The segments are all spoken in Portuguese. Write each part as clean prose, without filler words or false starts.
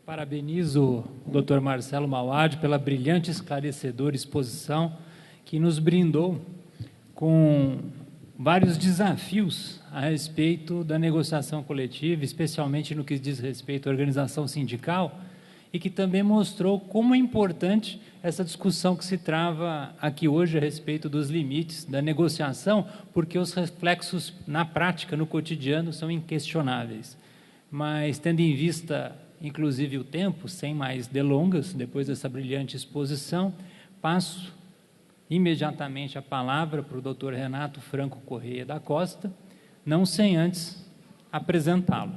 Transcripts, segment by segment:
Parabenizo o Dr. Marcelo Mauad pela brilhante e esclarecedora exposição que nos brindou com vários desafios a respeito da negociação coletiva, especialmente no que diz respeito à organização sindical, e que também mostrou como é importante essa discussão que se trava aqui hoje a respeito dos limites da negociação, porque os reflexos na prática, no cotidiano, são inquestionáveis. Mas, tendo em vista, inclusive, o tempo, sem mais delongas, depois dessa brilhante exposição, passo imediatamente a palavra para o Dr. Renato Franco Correia da Costa, não sem antes apresentá-lo.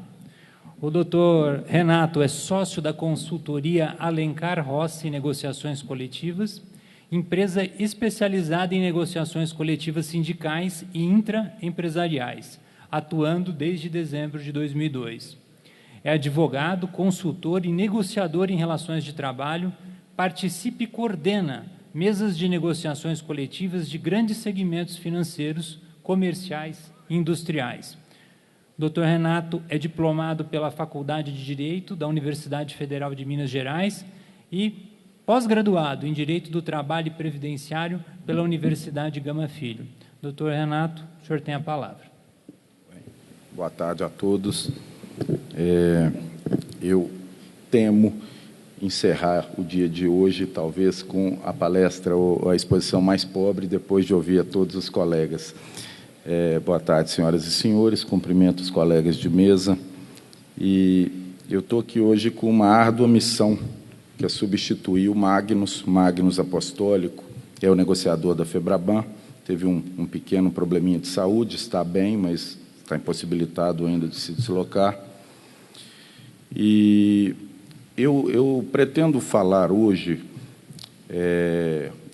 O Dr. Renato é sócio da consultoria Alencar Rossi Negociações Coletivas, empresa especializada em negociações coletivas sindicais e intraempresariais, atuando desde dezembro de 2002. É advogado, consultor e negociador em relações de trabalho, participa e coordena mesas de negociações coletivas de grandes segmentos financeiros, comerciais e industriais. Dr. Renato é diplomado pela Faculdade de Direito da Universidade Federal de Minas Gerais e pós-graduado em Direito do Trabalho e Previdenciário pela Universidade Gama Filho. Dr. Renato, o senhor tem a palavra. Boa tarde a todos. Eu temo encerrar o dia de hoje, talvez, com a palestra ou a exposição mais pobre, depois de ouvir a todos os colegas. Boa tarde, senhoras e senhores, cumprimento os colegas de mesa. E eu estou aqui hoje com uma árdua missão, que é substituir o Magnus Apostólico, que é o negociador da FEBRABAN. Teve um pequeno probleminha de saúde, está bem, mas está impossibilitado ainda de se deslocar. E eu pretendo falar hoje,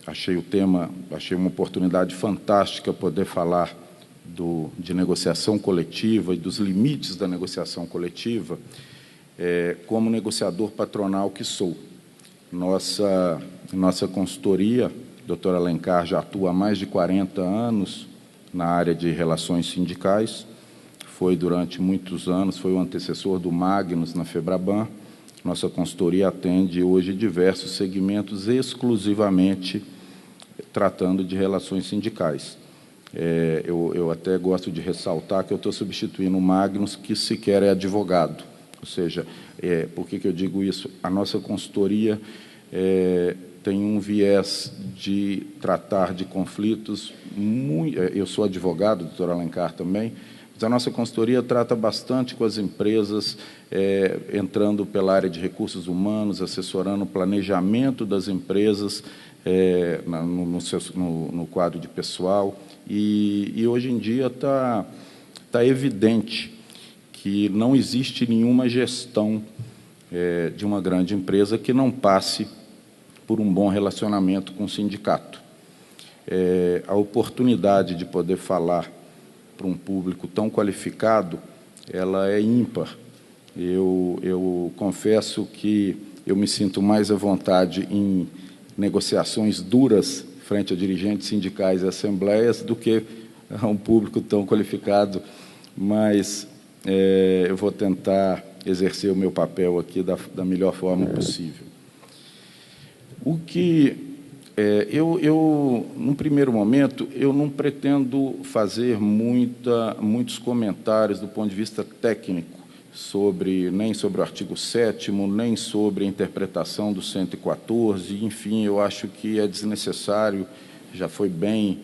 achei uma oportunidade fantástica poder falar de negociação coletiva e dos limites da negociação coletiva, como negociador patronal que sou. Nossa consultoria, Dr. Alencar, já atua há mais de 40 anos na área de relações sindicais, foi durante muitos anos, foi o antecessor do Magnus na FEBRABAN. Nossa consultoria atende hoje diversos segmentos exclusivamente tratando de relações sindicais. Eu até gosto de ressaltar que eu estou substituindo o Magnus, que sequer é advogado. Ou seja, por que eu digo isso? A nossa consultoria tem um viés de tratar de conflitos. Eu sou advogado, doutor Alencar também, mas a nossa consultoria trata bastante com as empresas, entrando pela área de recursos humanos, assessorando o planejamento das empresas no quadro de pessoal. E hoje em dia está evidente que não existe nenhuma gestão de uma grande empresa que não passe por um bom relacionamento com o sindicato. A oportunidade de poder falar para um público tão qualificado, ela é ímpar. Eu confesso que eu me sinto mais à vontade em negociações duras frente a dirigentes sindicais e assembleias do que a um público tão qualificado, mas eu vou tentar exercer o meu papel aqui da melhor forma possível. O que num primeiro momento, eu não pretendo fazer muitos comentários do ponto de vista técnico nem sobre o artigo 7º, nem sobre a interpretação do 114, enfim, eu acho que é desnecessário, já foi bem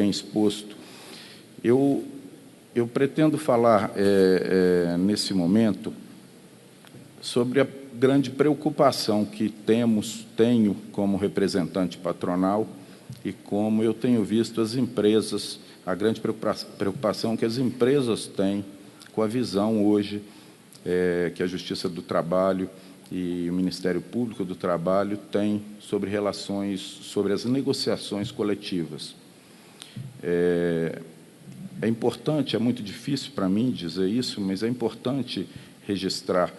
exposto. Eu pretendo falar, nesse momento, sobre a grande preocupação que tenho como representante patronal e como eu tenho visto as empresas, a grande preocupação que as empresas têm com a visão hoje que a Justiça do Trabalho e o Ministério Público do Trabalho têm sobre as negociações coletivas. É importante, é muito difícil para mim dizer isso, mas é importante registrar.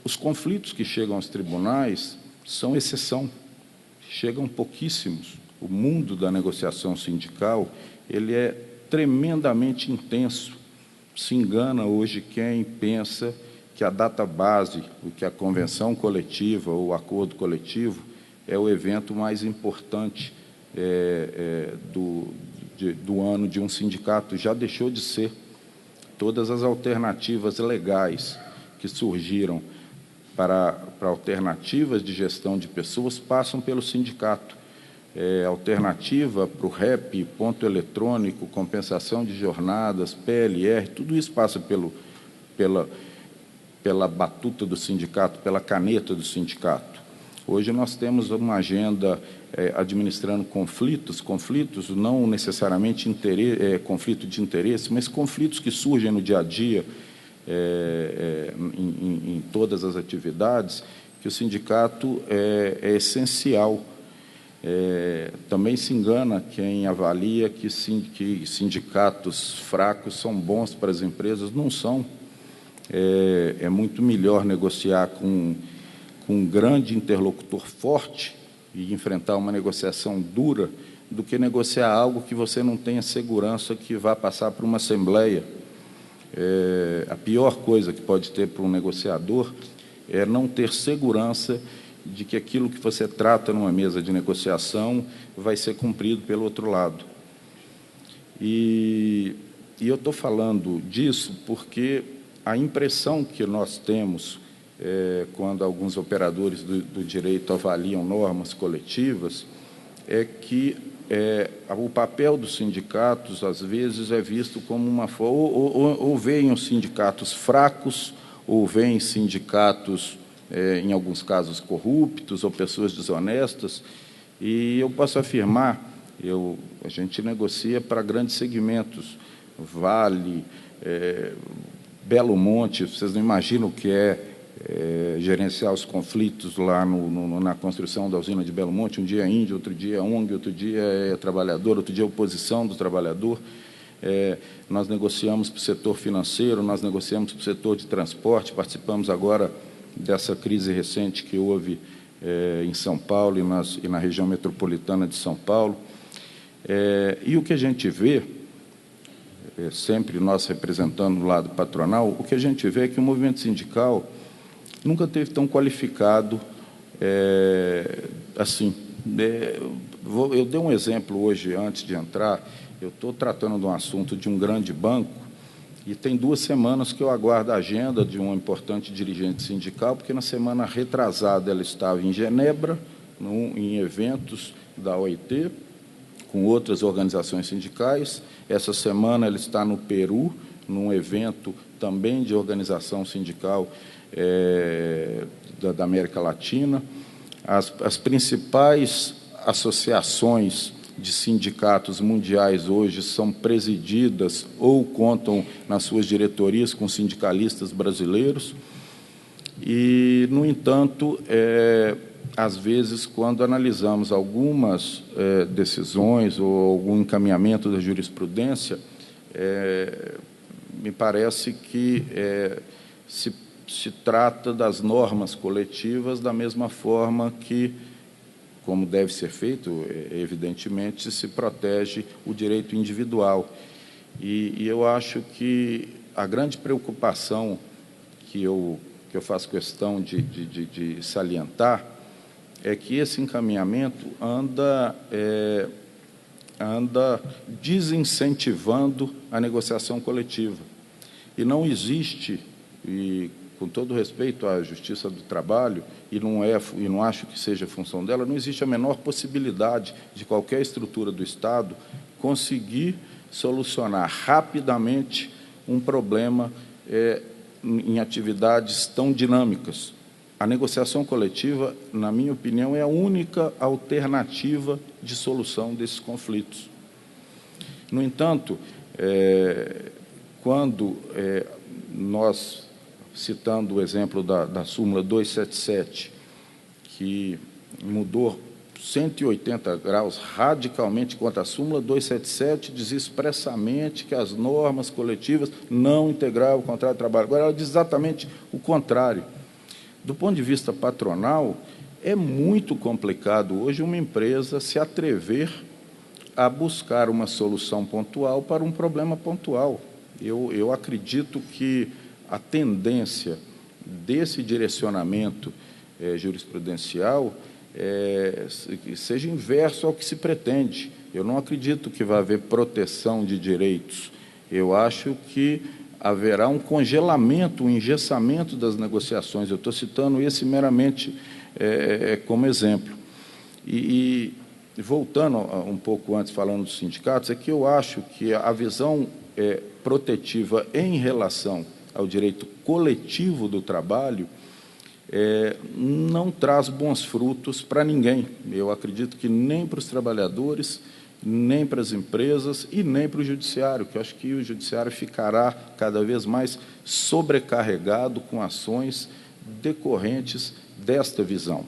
Os conflitos que chegam aos tribunais são exceção, chegam pouquíssimos. O mundo da negociação sindical ele é tremendamente intenso. Se engana hoje quem pensa que a data base, o que a convenção coletiva ou o acordo coletivo é o evento mais importante do ano de um sindicato. Já deixou de ser. Todas as alternativas legais que surgiram para alternativas de gestão de pessoas passam pelo sindicato. Alternativa para o REP, ponto eletrônico, compensação de jornadas, PLR, tudo isso passa pela batuta do sindicato, pela caneta do sindicato. Hoje nós temos uma agenda administrando conflitos não necessariamente conflito de interesse, mas conflitos que surgem no dia a dia, em todas as atividades, que o sindicato é essencial. Também se engana quem avalia que sindicatos fracos são bons para as empresas. Não são. É muito melhor negociar com um grande interlocutor forte e enfrentar uma negociação dura do que negociar algo que você não tenha segurança que vá passar por uma assembleia. A pior coisa que pode ter para um negociador é não ter segurança de que aquilo que você trata numa mesa de negociação vai ser cumprido pelo outro lado. E eu estou falando disso porque a impressão que nós temos quando alguns operadores do direito avaliam normas coletivas é que o papel dos sindicatos, às vezes, é visto como uma forma... Ou veem os sindicatos fracos, ou veem sindicatos, em alguns casos, corruptos, ou pessoas desonestas. E eu posso afirmar, a gente negocia para grandes segmentos, Vale, Belo Monte, vocês não imaginam o que gerenciar os conflitos lá na construção da usina de Belo Monte. Um dia é índio, outro dia é ONG, outro dia é trabalhador, outro dia é oposição do trabalhador. Nós negociamos para o setor financeiro, nós negociamos para o setor de transporte, participamos agora dessa crise recente que houve em São Paulo e na região metropolitana de São Paulo. E o que a gente vê, sempre nós representando o lado patronal, o que a gente vê é que o movimento sindical nunca teve tão qualificado assim. Eu dei um exemplo hoje, antes de entrar. Eu estou tratando de um assunto de um grande banco e tem 2 semanas que eu aguardo a agenda de um importante dirigente sindical, porque na semana retrasada ela estava em Genebra, em eventos da OIT, com outras organizações sindicais. Essa semana ela está no Peru, num evento também de organização sindical da América Latina. As principais associações de sindicatos mundiais hoje são presididas ou contam nas suas diretorias com sindicalistas brasileiros. E, no entanto, às vezes, quando analisamos algumas decisões ou algum encaminhamento da jurisprudência, me parece que se trata das normas coletivas da mesma forma que, como deve ser feito, evidentemente, se protege o direito individual. E eu acho que a grande preocupação que eu faço questão de salientar é que esse encaminhamento anda desincentivando a negociação coletiva. E não existe, e com todo respeito à Justiça do Trabalho, e não acho que seja função dela, não existe a menor possibilidade de qualquer estrutura do Estado conseguir solucionar rapidamente um problema em atividades tão dinâmicas. A negociação coletiva, na minha opinião, é a única alternativa de solução desses conflitos. No entanto, quando nós, citando o exemplo da súmula 277, que mudou 180 graus radicalmente contra a súmula 277, diz expressamente que as normas coletivas não integravam o contrato de trabalho. Agora, ela diz exatamente o contrário. Do ponto de vista patronal, é muito complicado hoje uma empresa se atrever a buscar uma solução pontual para um problema pontual. Eu acredito que a tendência desse direcionamento jurisprudencial seja inverso ao que se pretende. Eu não acredito que vai haver proteção de direitos. Eu acho que haverá um congelamento, um engessamento das negociações. Eu estou citando esse meramente como exemplo. E voltando um pouco antes, falando dos sindicatos, é que eu acho que a visão protetiva em relação ao direito coletivo do trabalho não traz bons frutos para ninguém. Eu acredito que nem para os trabalhadores, nem para as empresas e nem para o judiciário, que eu acho que o judiciário ficará cada vez mais sobrecarregado com ações decorrentes desta visão.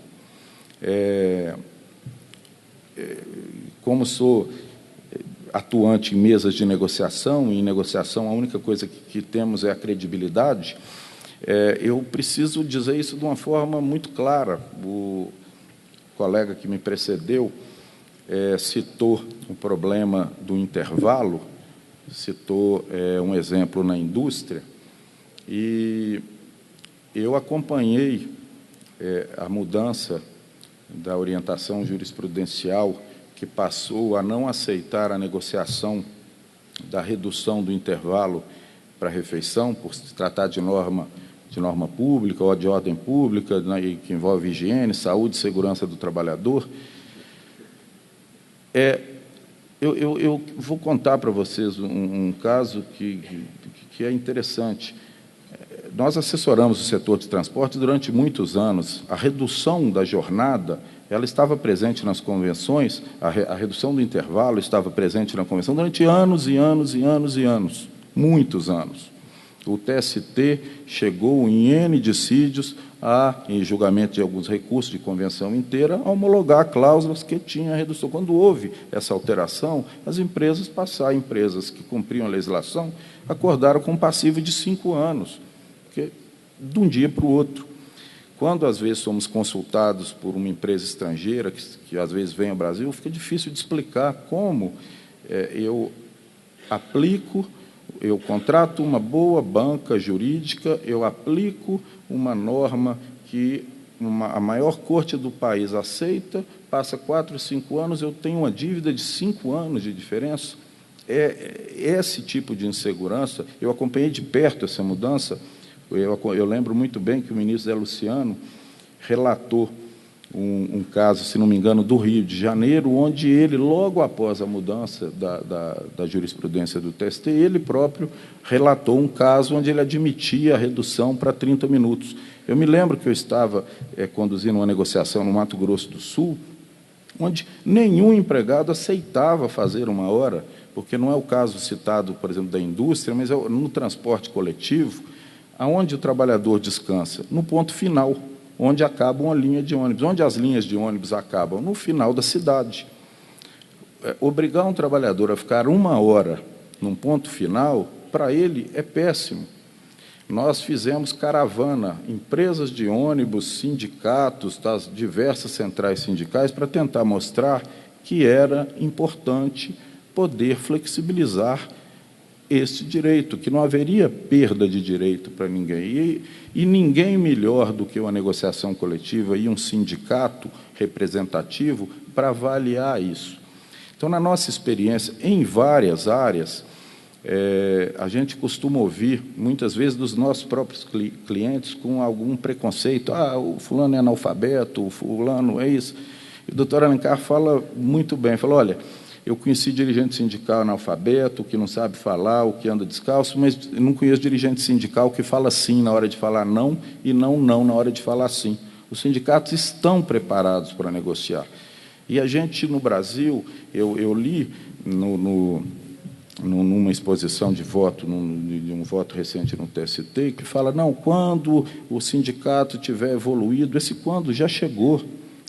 Como sou atuante em mesas de negociação, e em negociação a única coisa que temos é a credibilidade, eu preciso dizer isso de uma forma muito clara. O colega que me precedeu citou o problema do intervalo, citou um exemplo na indústria, e eu acompanhei a mudança da orientação jurisprudencial que passou a não aceitar a negociação da redução do intervalo para a refeição, por se tratar de norma pública ou de ordem pública, né, que envolve higiene, saúde e segurança do trabalhador. Eu vou contar para vocês um caso que é interessante. Nós assessoramos o setor de transporte durante muitos anos. A redução da jornada, ela estava presente nas convenções, a redução do intervalo estava presente na convenção durante anos e anos e anos e anos, muitos anos. O TST chegou em N dissídios em julgamento de alguns recursos de convenção inteira, a homologar cláusulas que tinham a redução. Quando houve essa alteração, as empresas que cumpriam a legislação, acordaram com um passivo de 5 anos, de um dia para o outro. Quando, às vezes, somos consultados por uma empresa estrangeira, que às vezes vem ao Brasil, fica difícil de explicar como eu contrato uma boa banca jurídica, eu aplico uma norma que a maior corte do país aceita, passa 4 ou 5 anos, eu tenho uma dívida de 5 anos de diferença. Esse tipo de insegurança, eu acompanhei de perto essa mudança. Eu lembro muito bem que o ministro Zé Luciano relatou um caso, se não me engano, do Rio de Janeiro, onde ele, logo após a mudança da jurisprudência do TST, ele próprio relatou um caso onde ele admitia a redução para 30 minutos. Eu me lembro que eu estava conduzindo uma negociação no Mato Grosso do Sul, onde nenhum empregado aceitava fazer 1 hora, porque não é o caso citado, por exemplo, da indústria, mas no transporte coletivo, aonde o trabalhador descansa? No ponto final, onde acaba uma linha de ônibus. Onde as linhas de ônibus acabam? No final da cidade. Obrigar um trabalhador a ficar 1 hora num ponto final, para ele, é péssimo. Nós fizemos caravana, empresas de ônibus, sindicatos, das diversas centrais sindicais, para tentar mostrar que era importante poder flexibilizar este direito, que não haveria perda de direito para ninguém. E ninguém melhor do que uma negociação coletiva e um sindicato representativo para avaliar isso. Então, na nossa experiência, em várias áreas, a gente costuma ouvir, muitas vezes, dos nossos próprios clientes com algum preconceito. O fulano é analfabeto, o fulano é isso. E o doutor Alencar fala muito bem, fala, olha, eu conheci dirigente sindical analfabeto, que não sabe falar, o que anda descalço, mas não conheço dirigente sindical que fala sim na hora de falar não e não na hora de falar sim. Os sindicatos estão preparados para negociar. E a gente, no Brasil, eu li numa exposição de voto, de um voto recente no TST, que fala, não, quando o sindicato tiver evoluído, esse quando já chegou.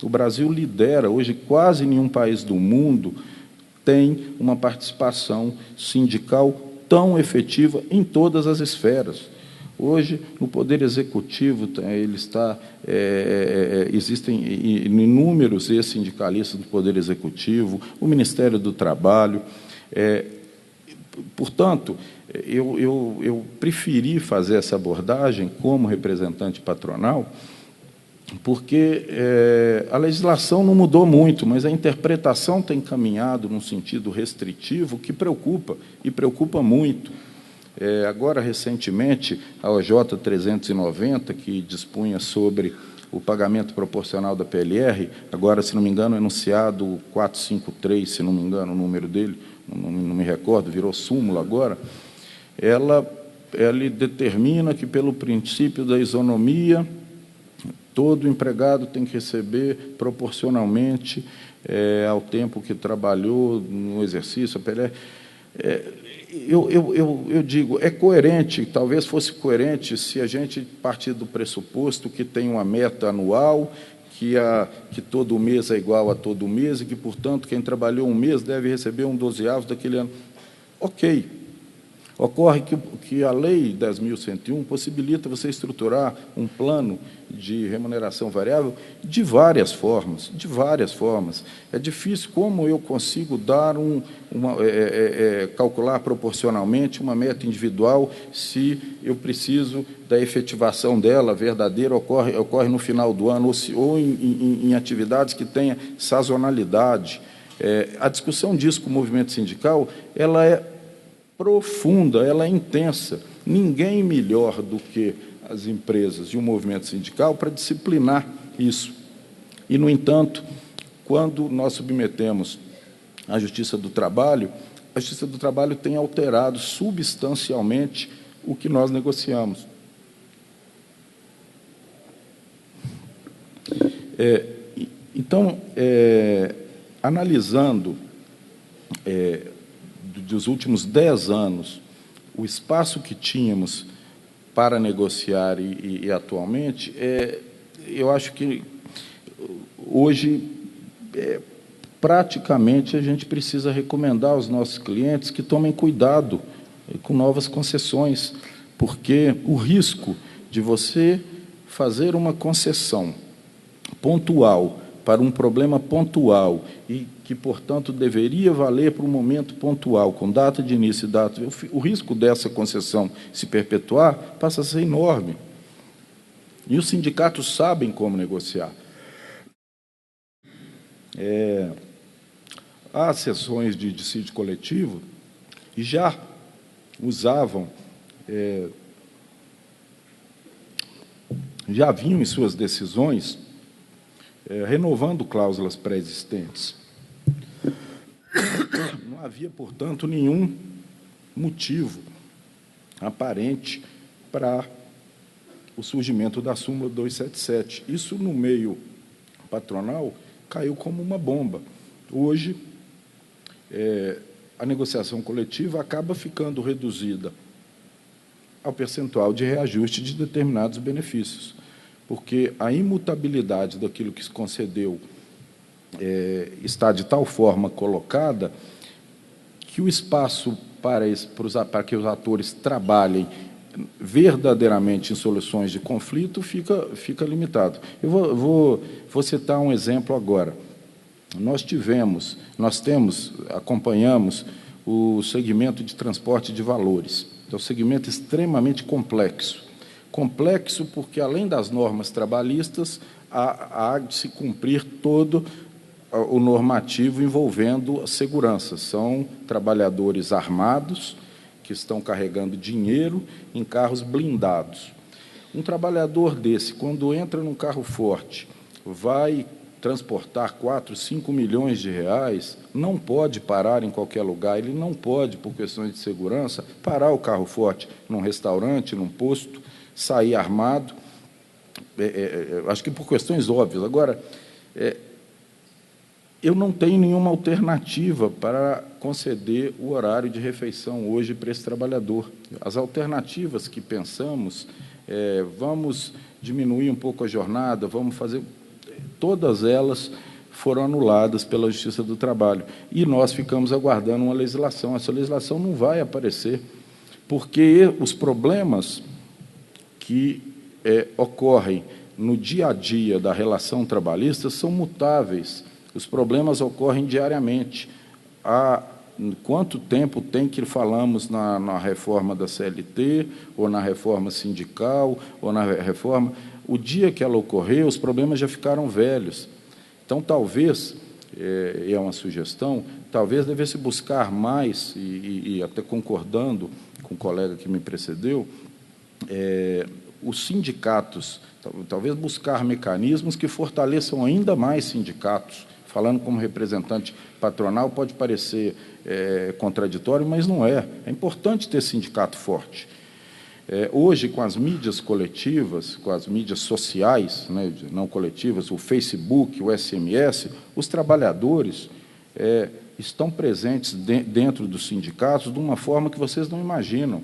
O Brasil lidera, hoje quase nenhum país do mundo tem uma participação sindical tão efetiva em todas as esferas. Hoje, no Poder Executivo, existem inúmeros ex-sindicalistas do Poder Executivo, o Ministério do Trabalho. Portanto, eu preferi fazer essa abordagem como representante patronal, porque a legislação não mudou muito, mas a interpretação tem caminhado num sentido restritivo que preocupa, e preocupa muito. Agora, recentemente, a OJ 390, que dispunha sobre o pagamento proporcional da PLR, agora, se não me engano, enunciado 453, se não me engano, o número dele, não me recordo, virou súmula agora, ela determina que, pelo princípio da isonomia, todo empregado tem que receber proporcionalmente ao tempo que trabalhou no exercício, a PLR. Eu digo, é coerente, talvez fosse coerente se a gente partir do pressuposto que tem uma meta anual, que todo mês é igual a todo mês e que, portanto, quem trabalhou um mês deve receber um 12º daquele ano. Ok. Ocorre que a Lei 10.101 possibilita você estruturar um plano de remuneração variável de várias formas, de várias formas. É difícil como eu consigo dar calcular proporcionalmente uma meta individual se eu preciso da efetivação dela verdadeira, ocorre no final do ano, ou em atividades que tenha sazonalidade. A discussão disso com o movimento sindical, ela é profunda, ela é intensa. Ninguém melhor do que as empresas e o movimento sindical para disciplinar isso. E, no entanto, quando nós submetemos à Justiça do Trabalho, a Justiça do Trabalho tem alterado substancialmente o que nós negociamos. Então, analisando dos últimos 10 anos, o espaço que tínhamos para negociar e atualmente, eu acho que hoje, praticamente, a gente precisa recomendar aos nossos clientes que tomem cuidado com novas concessões, porque o risco de você fazer uma concessão pontual para um problema pontual e que, portanto, deveria valer para um momento pontual, com data de início e data, o risco dessa concessão se perpetuar passa a ser enorme. E os sindicatos sabem como negociar. Há sessões de dissídio coletivo e já usavam, já vinham em suas decisões renovando cláusulas pré-existentes. Não havia, portanto, nenhum motivo aparente para o surgimento da súmula 277. Isso, no meio patronal, caiu como uma bomba. Hoje, a negociação coletiva acaba ficando reduzida ao percentual de reajuste de determinados benefícios, porque a imutabilidade daquilo que se concedeu está de tal forma colocada que o espaço para que os atores trabalhem verdadeiramente em soluções de conflito fica limitado. Eu vou citar um exemplo agora. Acompanhamos o segmento de transporte de valores. É um segmento extremamente complexo. Complexo porque, além das normas trabalhistas, há de se cumprir todo o normativo envolvendo a segurança. São trabalhadores armados que estão carregando dinheiro em carros blindados. Um trabalhador desse, quando entra num carro forte, vai transportar 4, 5 milhões de reais, não pode parar em qualquer lugar, ele não pode, por questões de segurança, parar o carro forte num restaurante, num posto, sair armado, acho que por questões óbvias. Agora, eu não tenho nenhuma alternativa para conceder o horário de refeição hoje para esse trabalhador. As alternativas que pensamos, vamos diminuir um pouco a jornada, vamos fazer... Todas elas foram anuladas pela Justiça do Trabalho. E nós ficamos aguardando uma legislação. Essa legislação não vai aparecer, porque os problemas que ocorrem no dia a dia da relação trabalhista são mutáveis. Os problemas ocorrem diariamente. quanto tempo tem que falamos na reforma da CLT, ou na reforma sindical, ou na reforma... O dia que ela ocorreu, os problemas já ficaram velhos. Então, talvez, é uma sugestão, talvez devesse buscar mais, e até concordando com o colega que me precedeu, os sindicatos, talvez buscar mecanismos que fortaleçam ainda mais sindicatos. Falando como representante patronal, pode parecer contraditório, mas não é. É importante ter sindicato forte. Hoje, com as mídias coletivas, com as mídias sociais, né, não coletivas, o Facebook, o SMS, os trabalhadores estão presentes dentro dos sindicatos de uma forma que vocês não imaginam.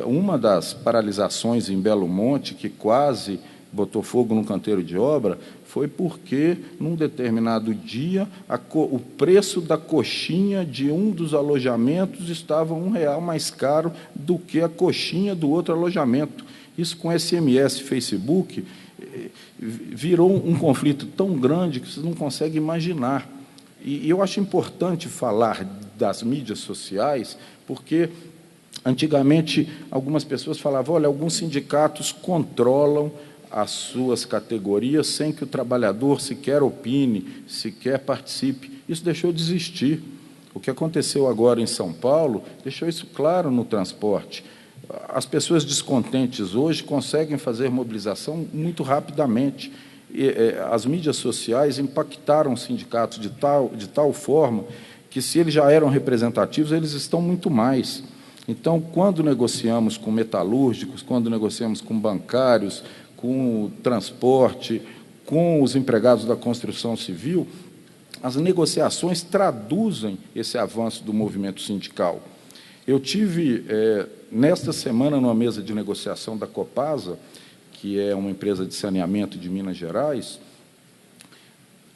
Uma das paralisações em Belo Monte, que quase botou fogo no canteiro de obra, foi porque, num determinado dia, o preço da coxinha de um dos alojamentos estava R$1 mais caro do que a coxinha do outro alojamento. Isso, com SMS, Facebook, virou um conflito tão grande que vocês não conseguem imaginar. E eu acho importante falar das mídias sociais, porque, antigamente, algumas pessoas falavam, olha, alguns sindicatos controlam as suas categorias sem que o trabalhador sequer opine, sequer participe. Isso deixou de existir. O que aconteceu agora em São Paulo deixou isso claro no transporte. As pessoas descontentes hoje conseguem fazer mobilização muito rapidamente. As mídias sociais impactaram os sindicatos de tal forma que, se eles já eram representativos, eles estão muito mais. Então, quando negociamos com metalúrgicos, quando negociamos com bancários, com o transporte, com os empregados da construção civil, as negociações traduzem esse avanço do movimento sindical. Eu tive, nesta semana, numa mesa de negociação da Copasa, que é uma empresa de saneamento de Minas Gerais.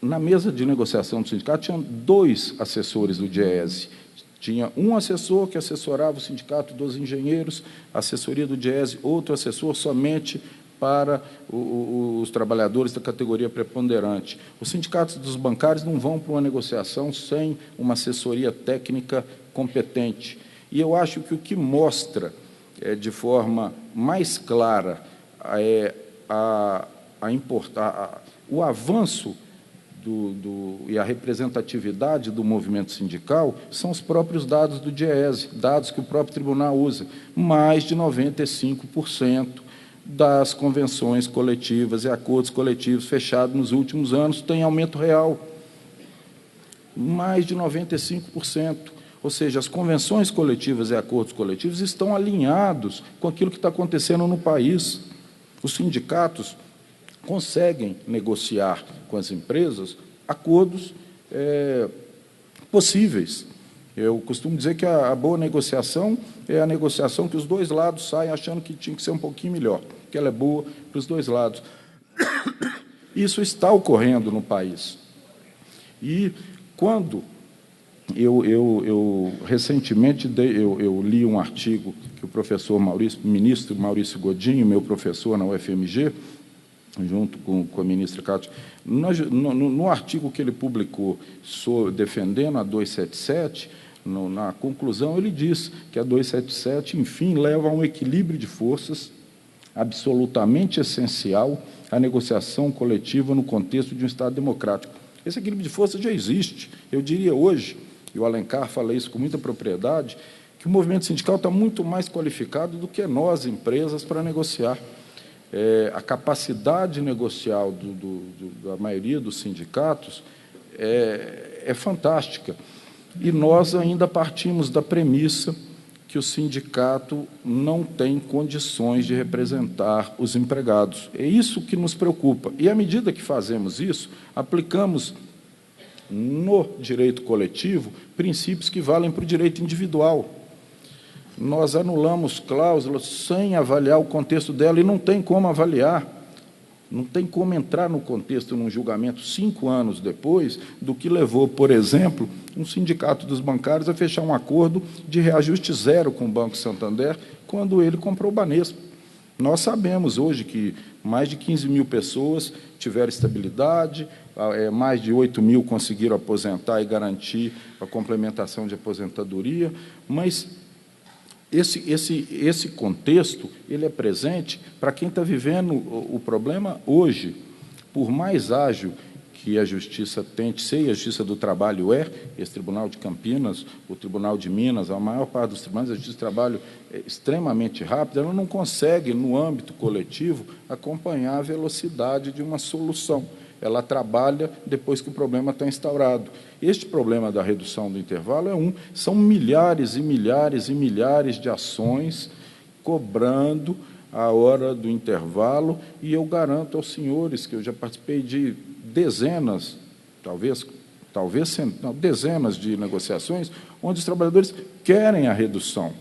Na mesa de negociação do sindicato, tinham 2 assessores do DIEESE. Tinha um assessor que assessorava o sindicato dos engenheiros, a assessoria do DIEESE, outro assessor somente para os trabalhadores da categoria preponderante. Os sindicatos dos bancários não vão para uma negociação sem uma assessoria técnica competente. E eu acho que o que mostra, de forma mais clara, o avanço e a representatividade do movimento sindical são os próprios dados do DIEESE, dados que o próprio tribunal usa. Mais de 95% das convenções coletivas e acordos coletivos fechados nos últimos anos têm aumento real. Mais de 95%. Ou seja, as convenções coletivas e acordos coletivos estão alinhados com aquilo que está acontecendo no país. Os sindicatos conseguem negociar com as empresas acordos possíveis. Eu costumo dizer que a boa negociação é a negociação que os 2 lados saem achando que tinha que ser um pouquinho melhor, que ela é boa para os 2 lados. Isso está ocorrendo no país. E, quando recentemente, eu li um artigo que o ministro Maurício Godinho, meu professor na UFMG, junto com a ministra Cátia, no artigo que ele publicou defendendo a 277, na conclusão, ele diz que a 277, enfim, leva a um equilíbrio de forças absolutamente essencial à negociação coletiva no contexto de um Estado democrático. Esse equilíbrio de forças já existe. Eu diria hoje, e o Alencar fala isso com muita propriedade, que o movimento sindical está muito mais qualificado do que nós, empresas, para negociar. A capacidade negocial da maioria dos sindicatos é fantástica. E nós ainda partimos da premissa que o sindicato não tem condições de representar os empregados. É isso que nos preocupa. E, à medida que fazemos isso, aplicamos no direito coletivo princípios que valem para o direito individual. Nós anulamos cláusulas sem avaliar o contexto dela, e não tem como avaliar. Não tem como entrar no contexto, num julgamento 5 anos depois, do que levou, por exemplo, um sindicato dos bancários a fechar um acordo de reajuste zero com o Banco Santander, quando ele comprou o Banespa. Nós sabemos hoje que mais de 15 mil pessoas tiveram estabilidade, mais de 8 mil conseguiram aposentar e garantir a complementação de aposentadoria, mas esse contexto ele é presente para quem está vivendo o problema hoje. Por mais ágil que a Justiça tente ser, e a Justiça do Trabalho esse Tribunal de Campinas, o Tribunal de Minas, a maior parte dos tribunais, a Justiça do Trabalho é extremamente rápida, ela não consegue, no âmbito coletivo, acompanhar a velocidade de uma solução. Ela trabalha depois que o problema está instaurado. Este problema da redução do intervalo são milhares e milhares e milhares de ações cobrando a hora do intervalo, e eu garanto aos senhores que eu já participei de dezenas, dezenas de negociações, onde os trabalhadores querem a redução.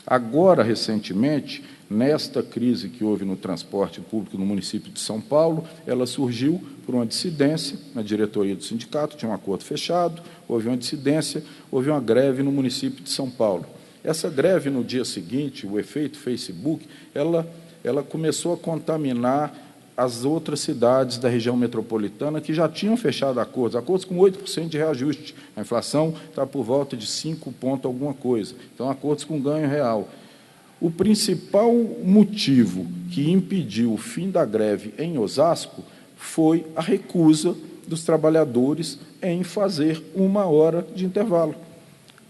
Agora, recentemente, nesta crise que houve no transporte público no município de São Paulo, ela surgiu por uma dissidência na diretoria do sindicato, tinha um acordo fechado, houve uma dissidência, houve uma greve no município de São Paulo. Essa greve, no dia seguinte, o efeito Facebook, ela começou a contaminar as outras cidades da região metropolitana que já tinham fechado acordos com 8% de reajuste. A inflação está por volta de 5 pontos alguma coisa. Então, acordos com ganho real. O principal motivo que impediu o fim da greve em Osasco foi a recusa dos trabalhadores em fazer 1 hora de intervalo.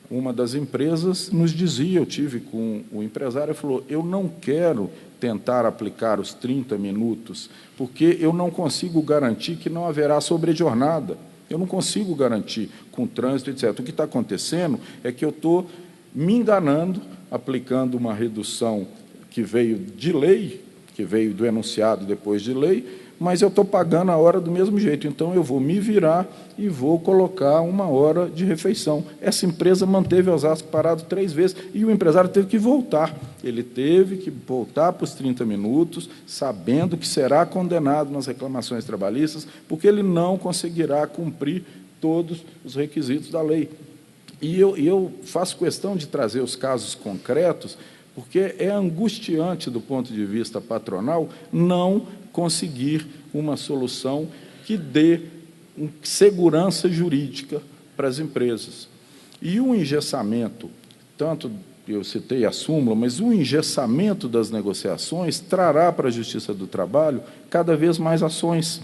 Uma das empresas nos dizia, eu tive com o empresário, ele falou, eu não quero tentar aplicar os 30 minutos, porque eu não consigo garantir que não haverá sobrejornada. Eu não consigo garantir com trânsito, etc. O que está acontecendo é que eu estou me enganando, aplicando uma redução que veio de lei, que veio do enunciado depois de lei, mas eu estou pagando a hora do mesmo jeito, então eu vou me virar e vou colocar 1 hora de refeição. Essa empresa manteve Osasco parado 3 vezes e o empresário teve que voltar. Ele teve que voltar para os 30 minutos, sabendo que será condenado nas reclamações trabalhistas, porque ele não conseguirá cumprir todos os requisitos da lei. E eu faço questão de trazer os casos concretos, porque é angustiante, do ponto de vista patronal, não conseguir uma solução que dê segurança jurídica para as empresas. E o engessamento, tanto eu citei a súmula, mas o engessamento das negociações trará para a Justiça do Trabalho cada vez mais ações,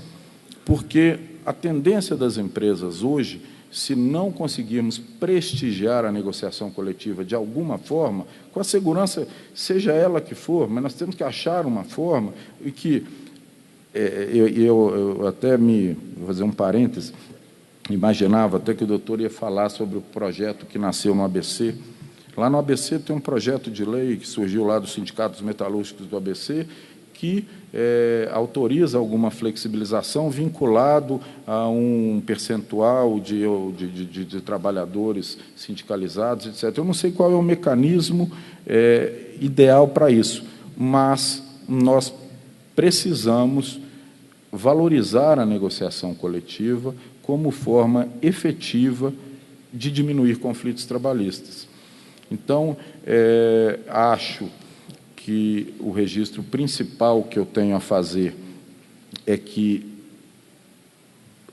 porque a tendência das empresas hoje, se não conseguirmos prestigiar a negociação coletiva de alguma forma, com a segurança, seja ela que for, mas nós temos que achar uma forma, e que eu até vou fazer um parêntese, imaginava até que o doutor ia falar sobre o projeto que nasceu no ABC. Lá no ABC tem um projeto de lei que surgiu lá dos sindicatos metalúrgicos do ABC, que autoriza alguma flexibilização vinculado a um percentual de trabalhadores sindicalizados, etc. Eu não sei qual é o mecanismo ideal para isso, mas nós precisamos valorizar a negociação coletiva como forma efetiva de diminuir conflitos trabalhistas. Então, acho que o registro principal que eu tenho a fazer é que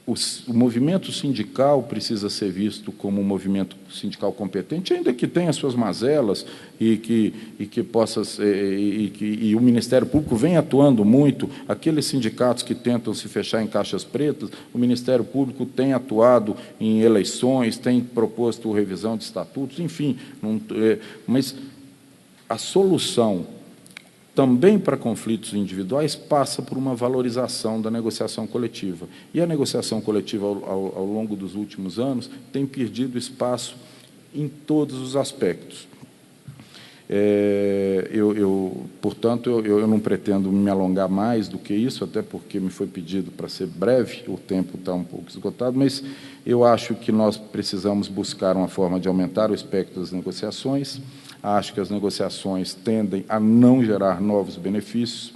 o movimento sindical precisa ser visto como um movimento sindical competente, ainda que tenha suas mazelas e que possa e o Ministério Público vem atuando muito. Aqueles sindicatos que tentam se fechar em caixas pretas, o Ministério Público tem atuado em eleições, tem proposto revisão de estatutos, enfim, mas a solução também para conflitos individuais passa por uma valorização da negociação coletiva. E a negociação coletiva, ao longo dos últimos anos, tem perdido espaço em todos os aspectos. Portanto, eu não pretendo me alongar mais do que isso, até porque me foi pedido para ser breve, o tempo está um pouco esgotado, mas eu acho que nós precisamos buscar uma forma de aumentar o espectro das negociações. Acho que as negociações tendem a não gerar novos benefícios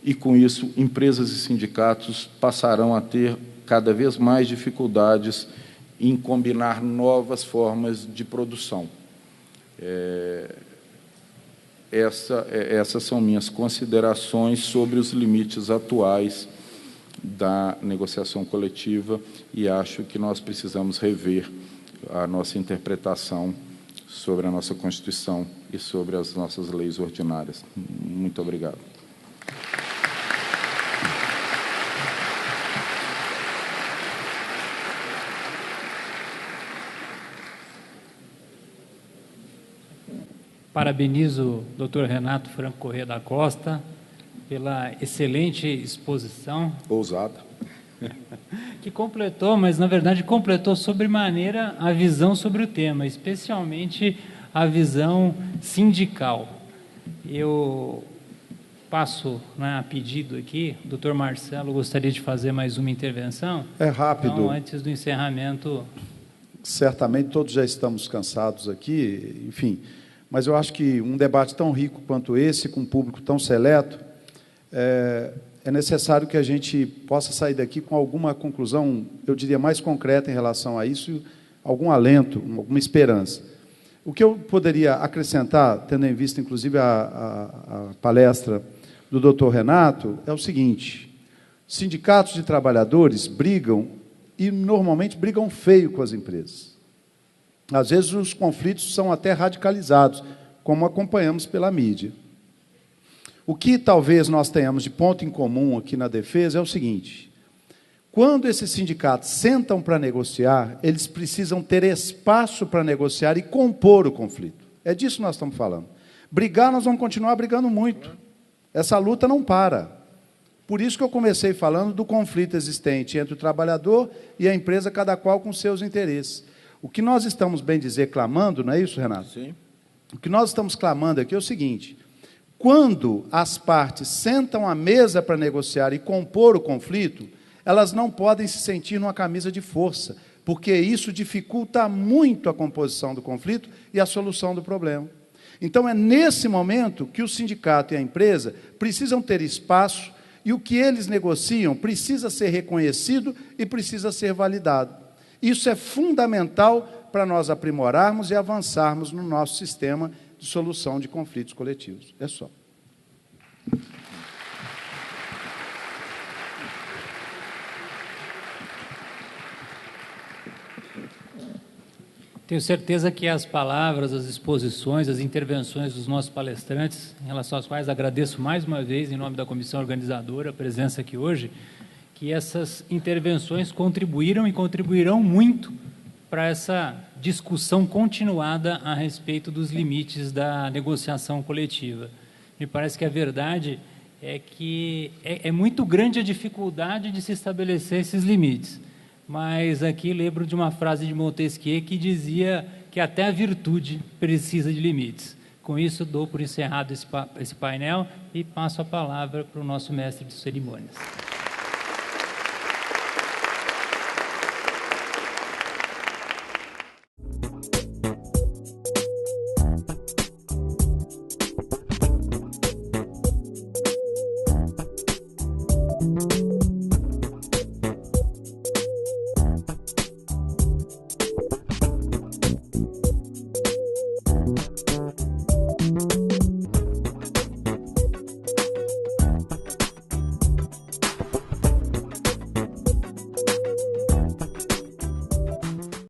e, com isso, empresas e sindicatos passarão a ter cada vez mais dificuldades em combinar novas formas de produção. essas são minhas considerações sobre os limites atuais da negociação coletiva, e acho que nós precisamos rever a nossa interpretação sobre a nossa Constituição e sobre as nossas leis ordinárias. Muito obrigado. Parabenizo o Dr. Renato Franco Corrêa da Costa pela excelente exposição. Ousada. Que completou, mas na verdade completou sobremaneira a visão sobre o tema, especialmente a visão sindical. Eu passo, né, a pedido aqui, o Dr. Marcelo gostaria de fazer mais uma intervenção. É rápido. Então, antes do encerramento. Certamente todos já estamos cansados aqui, enfim, mas eu acho que um debate tão rico quanto esse, com um público tão seleto, é necessário que a gente possa sair daqui com alguma conclusão, eu diria, mais concreta em relação a isso, algum alento, alguma esperança. O que eu poderia acrescentar, tendo em vista, inclusive, a palestra do Dr. Renato, é o seguinte: sindicatos de trabalhadores brigam, e normalmente brigam feio com as empresas. Às vezes os conflitos são até radicalizados, como acompanhamos pela mídia. O que talvez nós tenhamos de ponto em comum aqui na defesa é o seguinte: quando esses sindicatos sentam para negociar, eles precisam ter espaço para negociar e compor o conflito. É disso que nós estamos falando. Brigar, nós vamos continuar brigando muito. Essa luta não para. Por isso que eu comecei falando do conflito existente entre o trabalhador e a empresa, cada qual com seus interesses. O que nós estamos, bem dizer, clamando, não é isso, Renato? Sim. O que nós estamos clamando aqui é o seguinte: quando as partes sentam à mesa para negociar e compor o conflito, elas não podem se sentir numa camisa de força, porque isso dificulta muito a composição do conflito e a solução do problema. Então, é nesse momento que o sindicato e a empresa precisam ter espaço, e o que eles negociam precisa ser reconhecido e precisa ser validado. Isso é fundamental para nós aprimorarmos e avançarmos no nosso sistema de solução de conflitos coletivos. É só. Tenho certeza que as palavras, as exposições, as intervenções dos nossos palestrantes, em relação às quais agradeço mais uma vez, em nome da comissão organizadora, a presença aqui hoje, que essas intervenções contribuíram e contribuirão muito para essa discussão continuada a respeito dos limites da negociação coletiva. Me parece que a verdade é que é muito grande a dificuldade de se estabelecer esses limites. Mas aqui lembro de uma frase de Montesquieu que dizia que até a virtude precisa de limites. Com isso, dou por encerrado esse painel e passo a palavra para o nosso mestre de cerimônias.